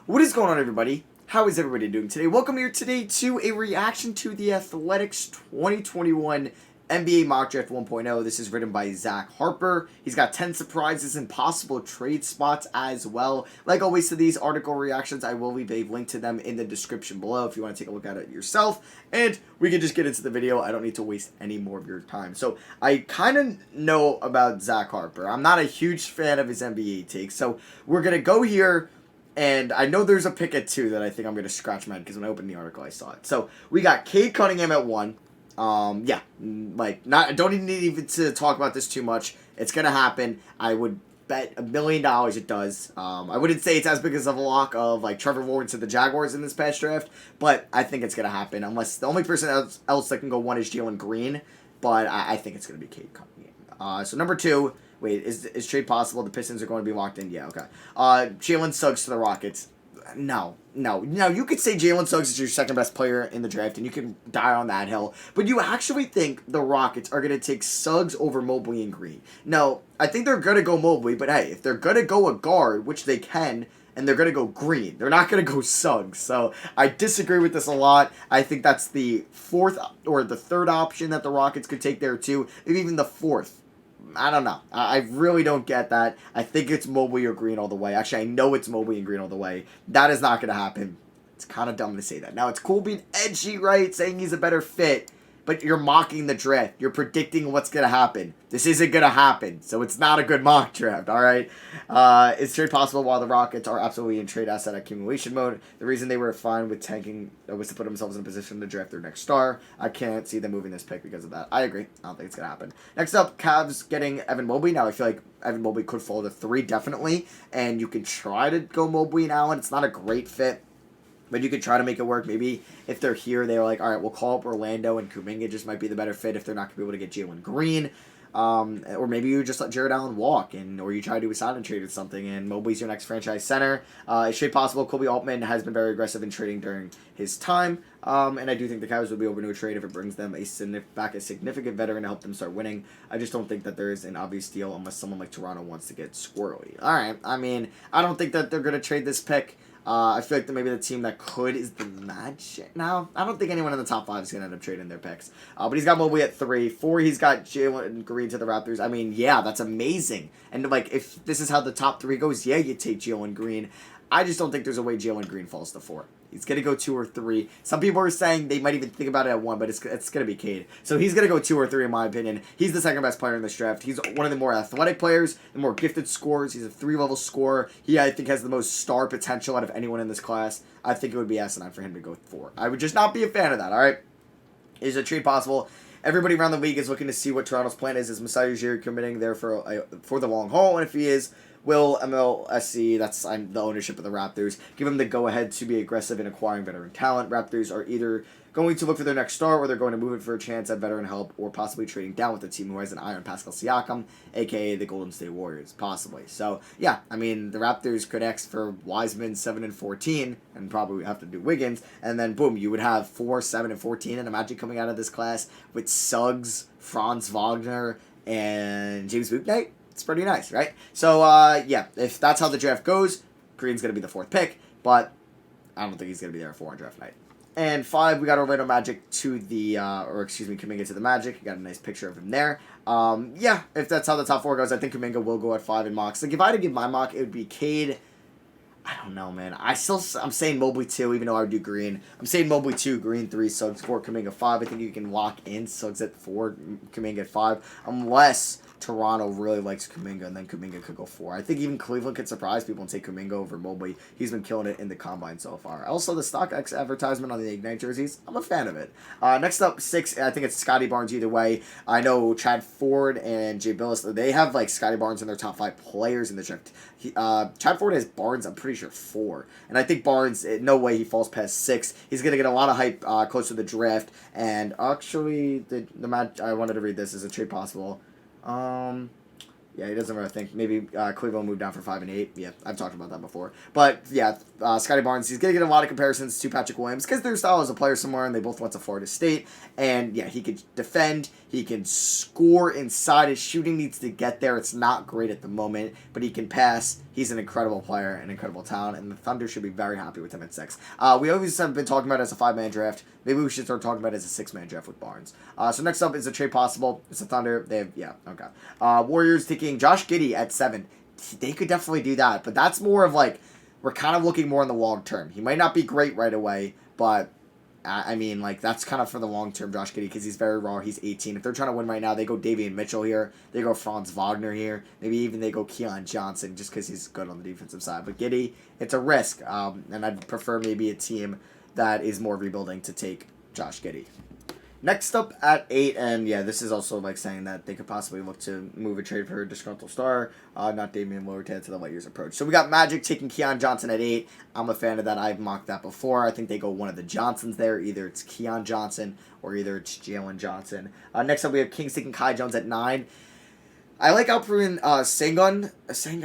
What is going on, everybody? How is everybody doing today? Welcome here today to a reaction to the Athletics 2021 NBA Mock Draft 1.0. This is written by Zach Harper. He's got 10 surprises and possible trade spots as well. Like always to these article reactions, I will leave a link to them in the description below if you want to take a look at it yourself. And we can just get into the video. I don't need to waste any more of your time. So I kind of know about Zach Harper. I'm not a huge fan of his NBA takes. So we're going to go here. And I know there's a pick at 2 that I think I'm going to scratch my head because when I opened the article, I saw it. So we got Cade Cunningham at 1. Don't even need to talk about this too much. It's going to happen. I would bet $1 million it does. I wouldn't say it's as big as a lock of like Trevor Lawrence to the Jaguars in this past draft, but I think it's going to happen. Unless the only person else that can go 1 is Jalen Green, but I think it's going to be Cade Cunningham. So number 2. Wait, is trade possible? The Pistons are going to be locked in? Yeah, okay. Jalen Suggs to the Rockets. No. You could say Jalen Suggs is your second best player in the draft, and you can die on that hill. But you actually think the Rockets are going to take Suggs over Mobley and Green? No, I think they're going to go Mobley, but hey, if they're going to go a guard, which they can, and they're going to go Green, they're not going to go Suggs. So I disagree with this a lot. I think that's the 4th or the 3rd option that the Rockets could take there too, maybe even the 4th. I don't know. I really don't get that. I think it's Mobley or Green all the way. Actually, I know it's Mobley and Green all the way. That is not going to happen. It's kind of dumb to say that. Now, it's cool being edgy, right? Saying he's a better fit. But you're mocking the draft. You're predicting what's going to happen. This isn't going to happen. So it's not a good mock draft, all right? It's trade possible while the Rockets are absolutely in trade asset accumulation mode. The reason they were fine with tanking was to put themselves in a position to draft their next star. I can't see them moving this pick because of that. I agree. I don't think it's going to happen. Next up, Cavs getting Evan Mobley. Now, I feel like Evan Mobley could fall to 3, definitely. And you can try to go Mobley and Allen. It's not a great fit. But you could try to make it work. Maybe if they're here, they're like, all right, we'll call up Orlando, and Kuminga just might be the better fit if they're not going to be able to get Jalen Green. Or maybe you just let Jared Allen walk, or you try to do a sign and trade or something, and Mobley's your next franchise center. It's trade possible. Kobe Altman has been very aggressive in trading during his time, and I do think the Cavs will be open to a trade if it brings them back a significant veteran to help them start winning. I just don't think that there is an obvious deal unless someone like Toronto wants to get squirrely. All right, I mean, I don't think that they're going to trade this pick. I feel like maybe the team that could is the Magic. No, I don't think anyone in the top 5 is going to end up trading their picks. But he's got Mobley at 3. 4, he's got Jalen Green to the Raptors. I mean, yeah, that's amazing. And, like, if this is how the top 3 goes, yeah, you take Jalen Green. I just don't think there's a way Jalen Green falls to 4. He's going to go 2 or 3. Some people are saying they might even think about it at 1, but it's going to be Cade. So he's going to go 2 or 3 in my opinion. He's the second best player in this draft. He's one of the more athletic players, the more gifted scorers. He's a 3-level scorer. He, I think, has the most star potential out of anyone in this class. I think it would be asinine for him to go 4. I would just not be a fan of that, all right? Is a trade possible? Everybody around the league is looking to see what Toronto's plan is. Is Masai Ujiri committing there for the long haul? And if he is, will MLSC, that's the ownership of the Raptors, give him the go-ahead to be aggressive in acquiring veteran talent? Raptors are either going to look for their next star, or they're going to move it for a chance at veteran help, or possibly trading down with a team who has an eye on Pascal Siakam, a.k.a. the Golden State Warriors, possibly. So, yeah, I mean, the Raptors could ask for Wiseman 7 and 14, and probably have to do Wiggins, and then, boom, you would have 4, 7, and 14, and a Magic coming out of this class with Suggs, Franz Wagner, and James Bouknight. It's pretty nice, right? So, yeah, if that's how the draft goes, Green's going to be the 4th pick, but I don't think he's going to be there at 4 on draft night. And 5, we got Orlando Magic to the, Kuminga to the Magic. You got a nice picture of him there. Yeah, if that's how the top 4 goes, I think Kuminga will go at 5 in mocks. Like, if I had to give my mock, it would be Cade. I don't know, man. I'm saying Mobley 2, even though I would do Green. I'm saying Mobley 2, Green 3, Suggs 4, Kuminga 5. I think you can lock in Suggs at 4, Kuminga at 5, unless Toronto really likes Kuminga, and then Kuminga could go 4. I think even Cleveland could surprise people and take Kuminga over Mobley. He's been killing it in the Combine so far. Also, the StockX advertisement on the Ignite jerseys, I'm a fan of it. Next up, 6, I think it's Scottie Barnes either way. I know Chad Ford and Jay Billis, they have, like, Scottie Barnes in their top 5 players in the draft. Chad Ford has Barnes, I'm pretty sure, 4. And I think Barnes, no way he falls past 6. He's going to get a lot of hype close to the draft. And actually, the match, I wanted to read this as a trade possible. Yeah, he doesn't really think. Maybe Cleveland moved down for 5 and 8. Yeah, I've talked about that before. But yeah, Scottie Barnes, he's going to get a lot of comparisons to Patrick Williams because their style as a player somewhere, and they both went to Florida State. And yeah, he could defend. He can score inside. His shooting needs to get there. It's not great at the moment, but he can pass. He's an incredible player, an incredible talent, and the Thunder should be very happy with him at 6. We always have been talking about it as a 5-man draft. Maybe we should start talking about it as a 6-man draft with Barnes. So next up is a trade possible. It's the Thunder. They have, yeah, okay. Warriors taking Josh Giddey at 7. They could definitely do that, but that's more of like, we're kind of looking more in the long term. He might not be great right away, but I mean, like, that's kind of for the long term, Josh Giddey, because he's very raw. He's 18. If they're trying to win right now, they go Davion Mitchell here. They go Franz Wagner here. Maybe even they go Keon Johnson just because he's good on the defensive side. But Giddey, it's a risk, and I'd prefer maybe a team that is more rebuilding to take Josh Giddey. Next up at 8, and yeah, this is also like saying that they could possibly look to move a trade for a disgruntled star, not Damian Lillard to the light years approach. So we got Magic taking Keon Johnson at 8. I'm a fan of that. I've mocked that before. I think they go one of the Johnsons there. Either it's Keon Johnson or either it's Jalen Johnson. Next up we have Kings taking Kai Jones at 9. I like Alperen Sengun.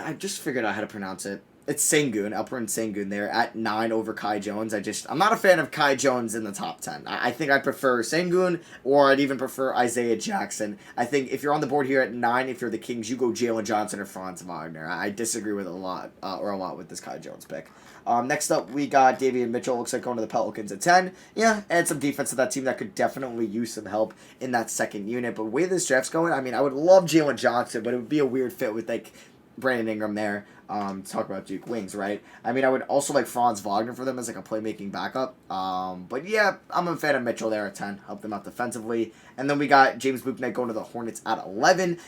I just figured out how to pronounce it. It's Sengun, Alperen Sengun there at 9 over Kai Jones. I'm not a fan of Kai Jones in the top 10. I think I'd prefer Sengun, or I'd even prefer Isaiah Jackson. I think if you're on the board here at 9, if you're the Kings, you go Jalen Johnson or Franz Wagner. I disagree with a lot with this Kai Jones pick. Next up, we got Davion Mitchell. Looks like going to the Pelicans at 10. Yeah, add some defense to that team that could definitely use some help in that second unit. But the way this draft's going, I mean, I would love Jalen Johnson, but it would be a weird fit with, like, Brandon Ingram there. Talk about Duke wings, right? I mean, I would also like Franz Wagner for them as like a playmaking backup. But yeah, I'm a fan of Mitchell there at 10. Help them out defensively. And then we got James Bouknight going to the Hornets at 11.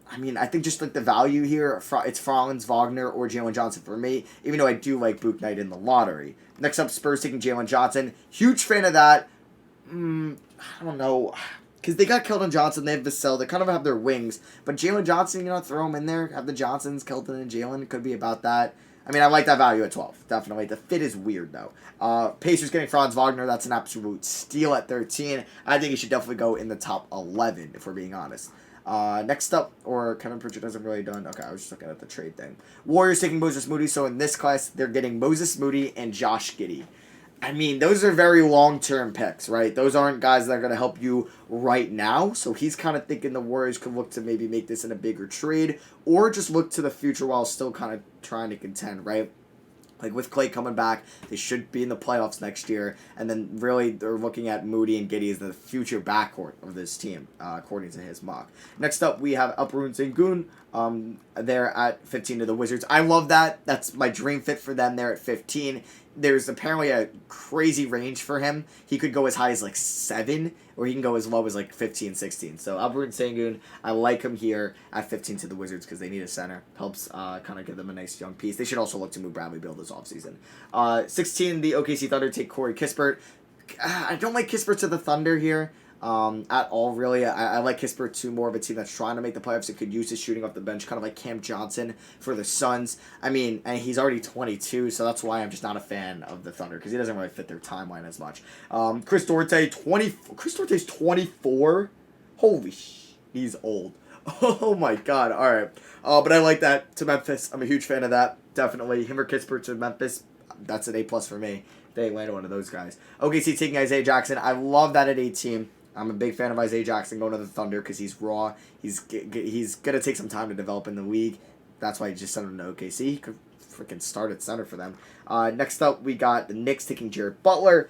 I mean, I think just like the value here, it's Franz Wagner or Jalen Johnson for me, even though I do like Bouknight in the lottery. Next up, Spurs taking Jalen Johnson. Huge fan of that. I don't know. Because they got Keldon Johnson, they have Vassell, they kind of have their wings. But Jalen Johnson, throw him in there. Have the Johnsons, Keldon and Jalen. It could be about that. I mean, I like that value at 12, definitely. The fit is weird, though. Pacers getting Franz Wagner. That's an absolute steal at 13. I think he should definitely go in the top 11, if we're being honest. Next up, or Kevin Pritchard hasn't really done. Okay, I was just looking at the trade thing. Warriors taking Moses Moody. So in this class, they're getting Moses Moody and Josh Giddey. I mean, those are very long-term picks, right? Those aren't guys that are going to help you right now. So he's kind of thinking the Warriors could look to maybe make this in a bigger trade or just look to the future while still kind of trying to contend, right? Like with Clay coming back, they should be in the playoffs next year. And then really they're looking at Moody and Giddey as the future backcourt of this team, according to his mock. Next up, we have Alperen Sengun there at 15 to the Wizards. I love that. That's my dream fit for them there at 15. There's apparently a crazy range for him. He could go as high as like 7, or he can go as low as like 15, 16. So Alperen Sengun, I like him here at 15 to the Wizards because they need a center. Helps kind of give them a nice young piece. They should also look to move Bradley Beal this offseason. 16, the OKC Thunder take Corey Kispert. I don't like Kispert to the Thunder here. At all, really. I like Kispert to more of a team that's trying to make the playoffs and could use his shooting off the bench, kind of like Cam Johnson for the Suns. I mean, and he's already 22, so that's why I'm just not a fan of the Thunder, because he doesn't really fit their timeline as much. Chris Duarte's 24? Holy he's old. Oh my god, alright. But I like that to Memphis. I'm a huge fan of that, definitely. Him or Kispert to Memphis, that's an A+ for me. They landed one of those guys. OKC taking Isaiah Jackson. I love that at 18. I'm a big fan of Isaiah Jackson going to the Thunder because he's raw. He's going to take some time to develop in the league. That's why he just sent him to OKC. He could freaking start at center for them. Next up, we got the Knicks taking Jared Butler.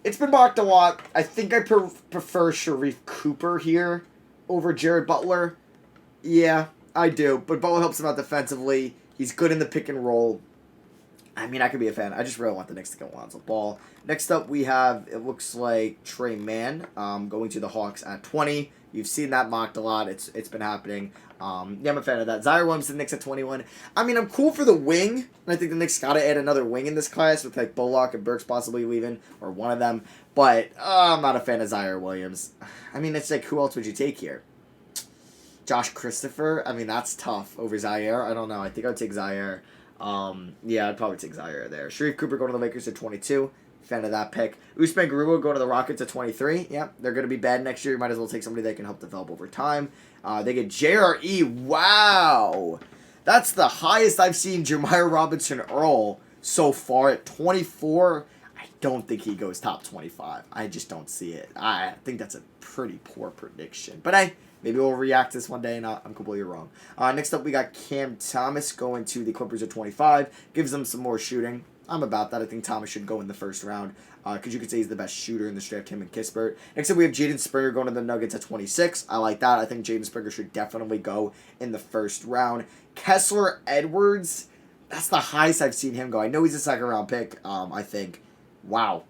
It's been mocked a lot. I think I prefer Sharif Cooper here over Jared Butler. Yeah, I do. But Butler helps him out defensively. He's good in the pick and roll. I mean, I could be a fan. I just really want the Knicks to get Lonzo Ball. Next up, we have, it looks like, Trey Mann going to the Hawks at 20. You've seen that mocked a lot. It's been happening. Yeah, I'm a fan of that. Zaire Williams to the Knicks at 21. I mean, I'm cool for the wing. And I think the Knicks got to add another wing in this class with, like, Bullock and Burks possibly leaving, or one of them. But I'm not a fan of Zaire Williams. I mean, it's like, who else would you take here? Josh Christopher? I mean, that's tough over Zaire. I don't know. I think I would take Zaire. Yeah, I'd probably take Zaire there. Sharif Cooper going to the Lakers at 22. Fan of that pick. Usman Garuba going to the Rockets at 23. Yep, they're going to be bad next year. You might as well take somebody that can help develop over time. They get JRE. Wow. That's the highest I've seen Jeremiah Robinson Earl so far at 24. I don't think he goes top 25. I just don't see it. I think that's a pretty poor prediction. But maybe we'll react to this one day and I'm completely wrong. Next up, we got Cam Thomas going to the Clippers at 25. Gives them some more shooting. I'm about that. I think Thomas should go in the first round because you could say he's the best shooter in this draft, him and Kispert. Next up, we have Jaden Springer going to the Nuggets at 26. I like that. I think Jaden Springer should definitely go in the first round. Kessler Edwards, that's the highest I've seen him go. I know he's a second-round pick, I think. Wow.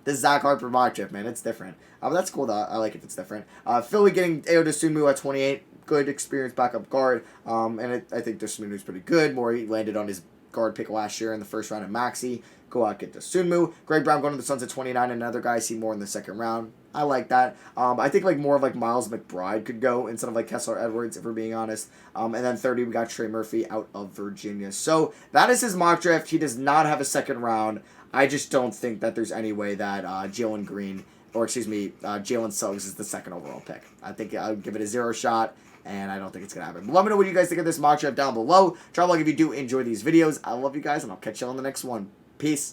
This Zach Harper mock draft, man. It's different. But that's cool, though. I like it if it's different. Philly getting Ayo Dosunmu at 28. Good experienced backup guard. I think Dosunmu's pretty good. Morey landed on his guard pick last year in the first round at Maxey. Go out, get Dosunmu. Greg Brown going to the Suns at 29. Another guy I see more in the second round. I like that. I think more of Miles McBride could go instead of Kessler Edwards, if we're being honest. And then 30, we got Trey Murphy out of Virginia. So that is his mock draft. He does not have a second round. I just don't think that there's any way that Jalen Suggs is the second overall pick. I think I'll give it a 0 shot. And I don't think it's going to happen. But let me know what you guys think of this mock draft down below. Drop a like if you do enjoy these videos. I love you guys, and I'll catch you on the next one. Peace.